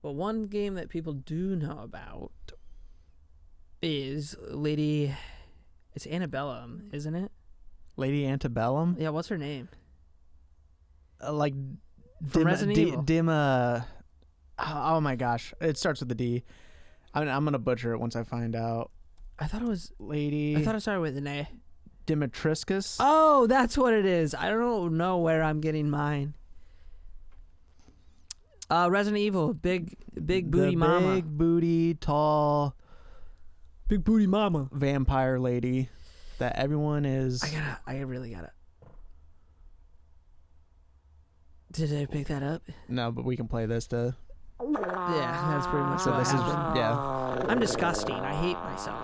But one game that people do know about is it's Antebellum, isn't it? Lady Antebellum? Yeah, what's her name? Like From Resident Evil. Oh my gosh. It starts with a D. I'm going to butcher it once I find out. I thought it was... Lady... I thought it started with an A. Dimitriscus? Oh, that's what it is. I don't know where I'm getting mine. Resident Evil, big booty mama. Big booty, tall... Big booty mama. Vampire lady that everyone is... I really gotta... Did I pick that up? No, but we can play this to... Yeah, that's pretty much So what this is... happened. Yeah. I'm disgusting. I hate myself.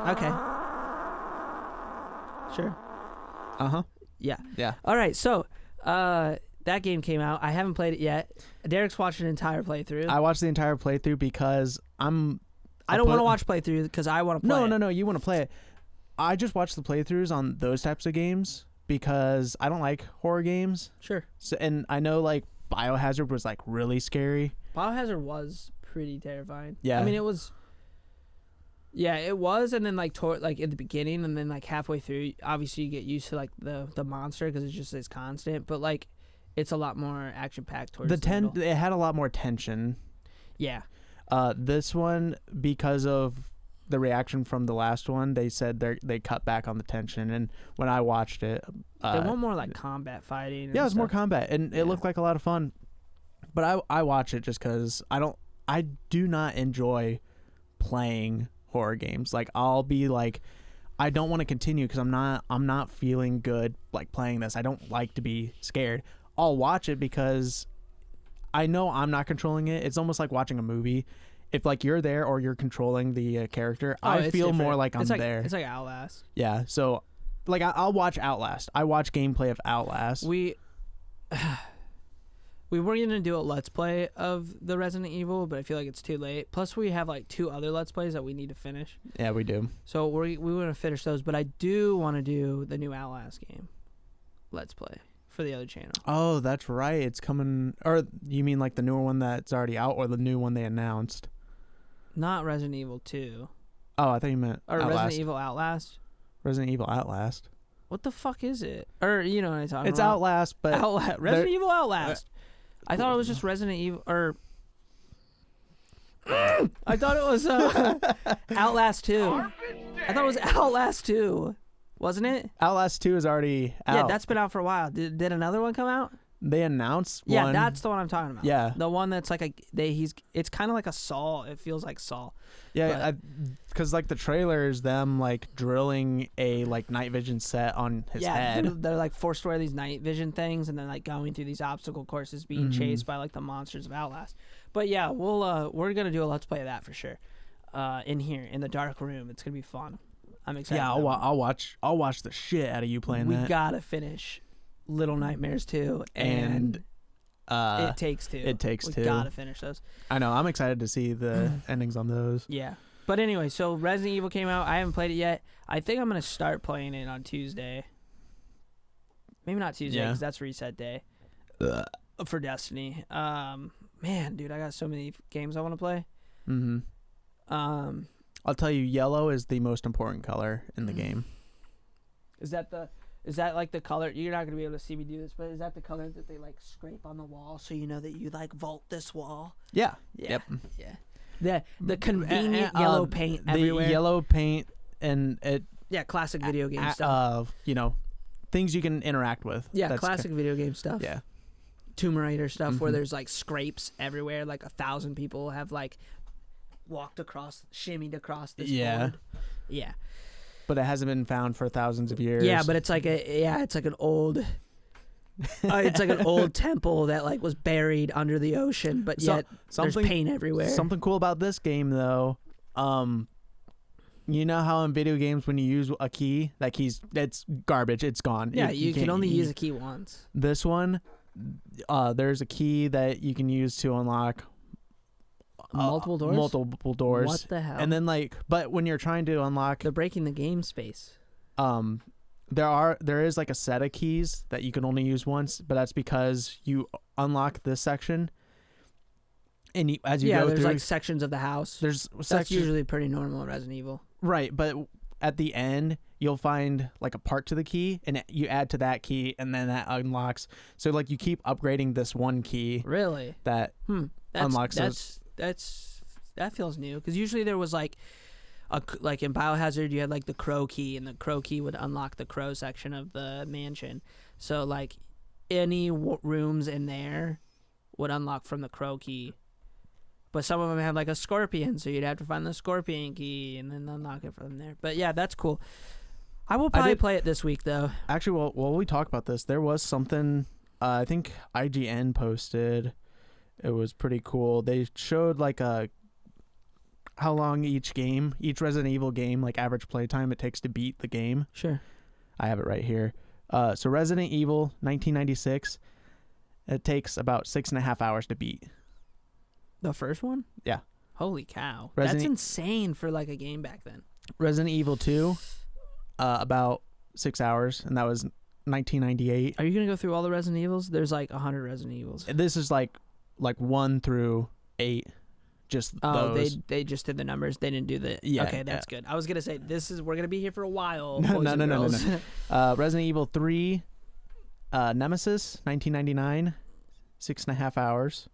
Okay. Sure. Uh-huh. Yeah. Yeah. All right, so that game came out. I haven't played it yet. Derek's watched an entire playthrough. I watched the entire playthrough because I don't want to watch playthrough because I want to play No, you want to play it. I just watch the playthroughs on those types of games because I don't like horror games. Sure. So, and I know like Biohazard was like really scary. Biohazard was pretty terrifying. Yeah. I mean, it was... Yeah, it was, and then like in the beginning, and then like halfway through, obviously you get used to like the monster because it's just constant. But like, it's a lot more action packed towards the middle. It had a lot more tension. Yeah. This one, because of the reaction from the last one, they said they cut back on the tension. And when I watched it, they want more like combat fighting. And yeah, it was stuff. more combat, and it looked like a lot of fun. But I watch it just because I do not enjoy playing horror games. Like I'll be like, I don't want to continue because I'm not feeling good like playing this. I don't like to be scared. I'll watch it because I know I'm not controlling it. It's almost like watching a movie. If like you're there or you're controlling the character, I feel more like I'm there. It's like Outlast. Yeah. So like I'll watch Outlast. I watch gameplay of Outlast. We were going to do a Let's Play of the Resident Evil, but I feel like it's too late. Plus, we have like 2 other Let's Plays that we need to finish. Yeah, we do. So we want to finish those, but I do want to do the new Outlast game Let's Play for the other channel. Oh, that's right. It's coming. Or you mean like the newer one that's already out or the new one they announced? Not Resident Evil 2. Oh, I thought you meant Or Outlast. Resident Evil Outlast. Resident Evil Outlast. What the fuck is it? Or, you know what I'm talking about. It's Outlast, but... Resident Evil Outlast. I thought it was just Resident Evil, or I thought it was Outlast 2. I thought it was Outlast 2, wasn't it? Outlast 2 is already out. Yeah, that's been out for a while. Did another one come out? They announced one. Yeah, that's the one I'm talking about. Yeah. The one that's like it's kind of like a Saw. It feels like Saw. Yeah, because like the trailer is them like drilling a like night vision set on his head. Yeah, they're like forced to wear these night vision things and then like going through these obstacle courses being chased by like the monsters of Outlast. But yeah, we're going to do a Let's Play of that for sure. In here, in the dark room. It's going to be fun. I'm excited. Yeah, I'll watch the shit out of you playing that. We got to finish Little Nightmares 2 and It Takes Two. It Takes Two. We got to finish those. I know. I'm excited to see the endings on those. Yeah. But anyway, so Resident Evil came out. I haven't played it yet. I think I'm going to start playing it on Tuesday. Maybe not Tuesday because that's reset day for Destiny. Man, dude, I got so many games I want to play. Mm-hmm. I'll tell you, yellow is the most important color in the game. Is that like the color? You're not going to be able to see me do this, but is that the color that they like scrape on the wall so you know that you like vault this wall? Yeah. Yep. Yeah. The convenient yellow paint everywhere. The yellow paint and it. Yeah, classic video game stuff. Things you can interact with. Yeah, classic video game stuff. Yeah. Tomb Raider stuff where there's like scrapes everywhere. Like 1,000 people have like shimmied across this board. Yeah. But it hasn't been found for thousands of years. Yeah, but it's like an old it's like an old temple that like was buried under the ocean, but yet there's paint everywhere. Something cool about this game though, you know how in video games when you use a key, it's garbage, it's gone. Yeah, you can only use a key once. This one, there's a key that you can use to unlock multiple doors. Multiple doors. What the hell? And then but when you're trying to unlock, they're breaking the game space. There is like a set of keys that you can only use once, but that's because you unlock this section, and as you go there's through, like sections of the house. there's That's usually pretty normal in Resident Evil. right, but at the end you'll find like a part to the key, and you add to that key, and then that unlocks. So like you keep upgrading this one key. Really? That unlocks those. That feels new, because usually there was like like in Biohazard you had like the crow key, and the crow key would unlock the crow section of the mansion. So like any rooms in there would unlock from the crow key, but some of them have like a scorpion, so you'd have to find the scorpion key and then unlock it from there. But yeah, that's cool. I will probably play it this week though. Actually, while we talk about this, there was something I think IGN posted. It was pretty cool. They showed like how long each Resident Evil game, like average playtime it takes to beat the game. Sure. I have it right here. So Resident Evil 1996, it takes about 6.5 hours to beat. The first one? Yeah. Holy cow. That's insane for like a game back then. Resident Evil 2, about 6 hours, and that was 1998. Are you going to go through all the Resident Evils? There's like 100 Resident Evils. This is like 1 through 8. Just those. They just did the numbers. They didn't do the. Yeah. Okay, that's good. I was gonna say we're gonna be here for a while. No. Resident Evil 3, Nemesis, 1999, 6.5 hours.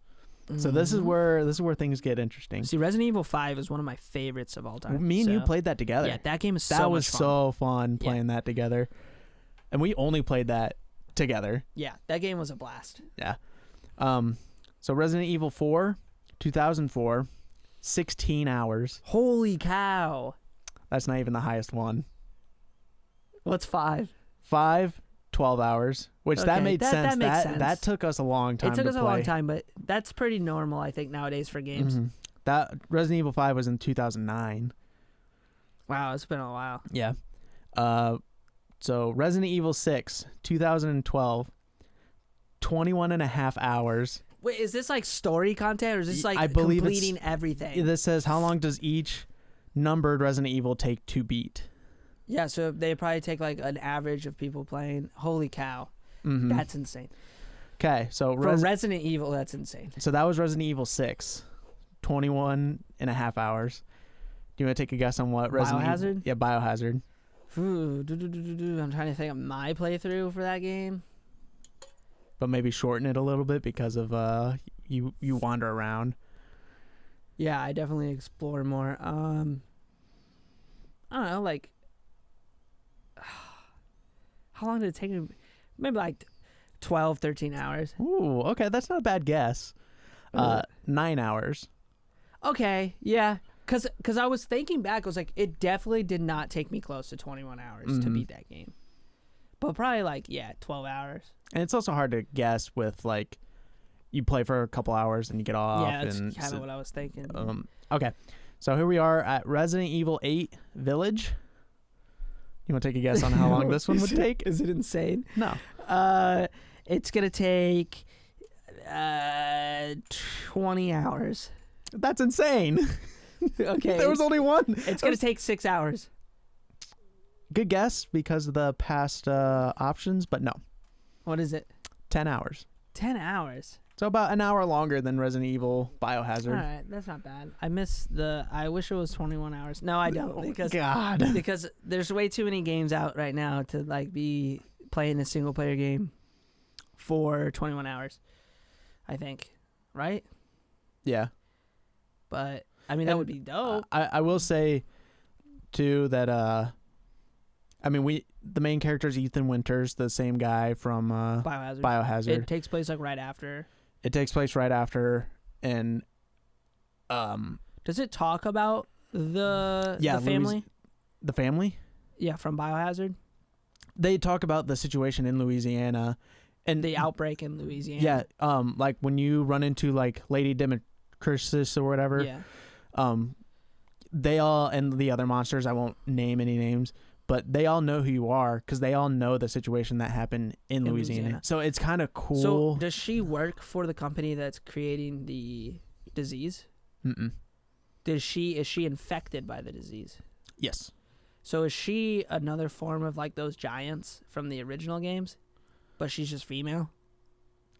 So this is where things get interesting. See, Resident Evil 5 is one of my favorites of all time. Me and you played that together. Yeah, that game is that was so fun playing that together, and we only played that together. Yeah, that game was a blast. Yeah. So Resident Evil 4. 2004, 16 hours. Holy cow. That's not even the highest one. What's 5? 5, 12 hours, which that made sense. That makes sense. That took us a long time to play. It took us a long time, but that's pretty normal, I think, nowadays for games. Mm-hmm. That Resident Evil 5 was in 2009. Wow, it's been a while. Yeah. So Resident Evil 6, 2012, 21.5 hours. Wait, is this like story content, or is this like completing everything? This says how long does each numbered Resident Evil take to beat? Yeah, so they probably take like an average of people playing. Holy cow. Mm-hmm. That's insane. Okay, so for Resident Evil, that's insane. So that was Resident Evil 6, 21.5 hours. Do you want to take a guess on what Resident Biohazard? Evil? Yeah, Biohazard. I'm trying to think of my playthrough for that game. But maybe shorten it a little bit because of you wander around. Yeah, I definitely explore more. I don't know, like how long did it take me? Maybe like 12, 13 hours. Ooh, okay, that's not a bad guess. 9 hours. Okay, yeah. Cause I was thinking back, I was like, it definitely did not take me close to 21 hours to beat that game. But probably like 12 hours. And it's also hard to guess with like you play for a couple hours and you get off. Yeah, that's kind of what I was thinking. Okay, so here we are at Resident Evil 8 Village. You want to take a guess on how long this one would take? Is it insane? No. It's gonna take 20 hours. That's insane. Okay. There was only one. It's gonna take 6 hours. Good guess because of the past options, but no. What is it? 10 hours. 10 hours. So about an hour longer than Resident Evil Biohazard. All right, that's not bad. I wish it was 21 hours. No, I don't. Because, God. Because there's way too many games out right now to like be playing a single player game for 21 hours, I think. Right? Yeah. But, I mean, that would be dope. I will say, too, that... I mean, the main character is Ethan Winters, the same guy from Biohazard. It takes place like right after. It takes place right after, and does it talk about the family? The family? Yeah, from Biohazard. They talk about the situation in Louisiana and the outbreak in Louisiana. Yeah, like when you run into like Lady Demetrius or whatever. Yeah. They all and the other monsters. I won't name any names. But they all know who you are because they all know the situation that happened in Louisiana. So it's kind of cool. So does she work for the company that's creating the disease? Mm-mm. Is she infected by the disease? Yes. So is she another form of like those giants from the original games, but she's just female?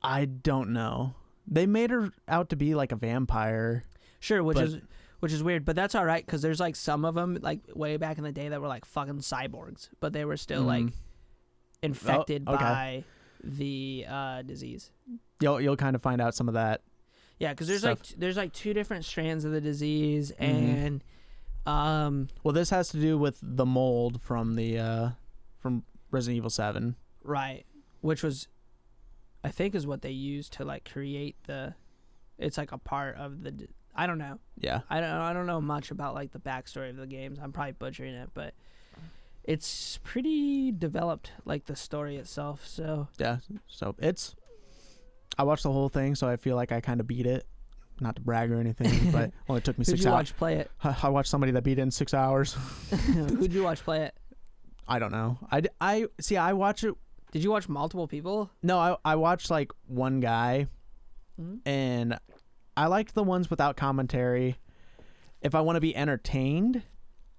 I don't know. They made her out to be like a vampire. Sure, which is weird, but that's all right because there's like some of them like way back in the day that were like fucking cyborgs, but they were still like infected by the disease. You'll kind of find out some of that. Yeah, because there's like two different strands of the disease, and well, this has to do with the mold from the from Resident Evil 7, right? Which was, I think, is what they used to like create the. It's like a part of the. I don't know. Yeah. I don't know much about like the backstory of the games. I'm probably butchering it, but it's pretty developed, like the story itself. So yeah. So I watched the whole thing, so I feel like I kind of beat it. Not to brag or anything, but only took me 6 hours. Who'd you watch play it? I watched somebody that beat it in 6 hours. Who'd you watch play it? I don't know. I watch it. Did you watch multiple people? No, I watched like one guy, and I liked the ones without commentary. If I want to be entertained,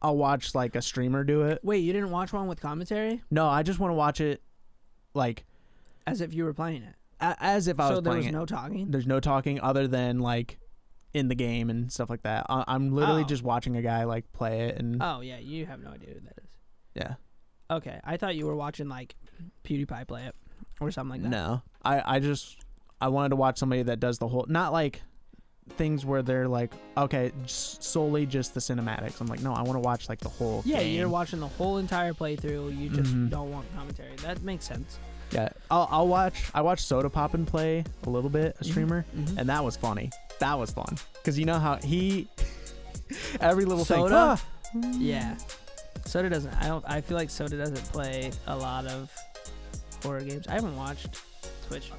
I'll watch like a streamer do it. Wait, you didn't watch one with commentary? No, I just want to watch it like as if you were playing it. As if I was playing it. So there was no talking? There's no talking other than like in the game and stuff like that. I'm literally just watching a guy like play it. And oh yeah, you have no idea who that is. Yeah. Okay, I thought you were watching like PewDiePie play it or something like that. No, I wanted to watch somebody that does the whole, not like things where they're like, okay, solely just the cinematics. I'm like, no, I want to watch like the whole game. You're watching the whole entire playthrough. You just don't want commentary. That makes sense. Yeah, I watched Soda Poppin' play a little bit, a streamer, and that was funny. That was fun because you know how he every little Soda? thing. Yeah, Soda doesn't. I feel like Soda doesn't play a lot of horror games. I haven't watched Twitch.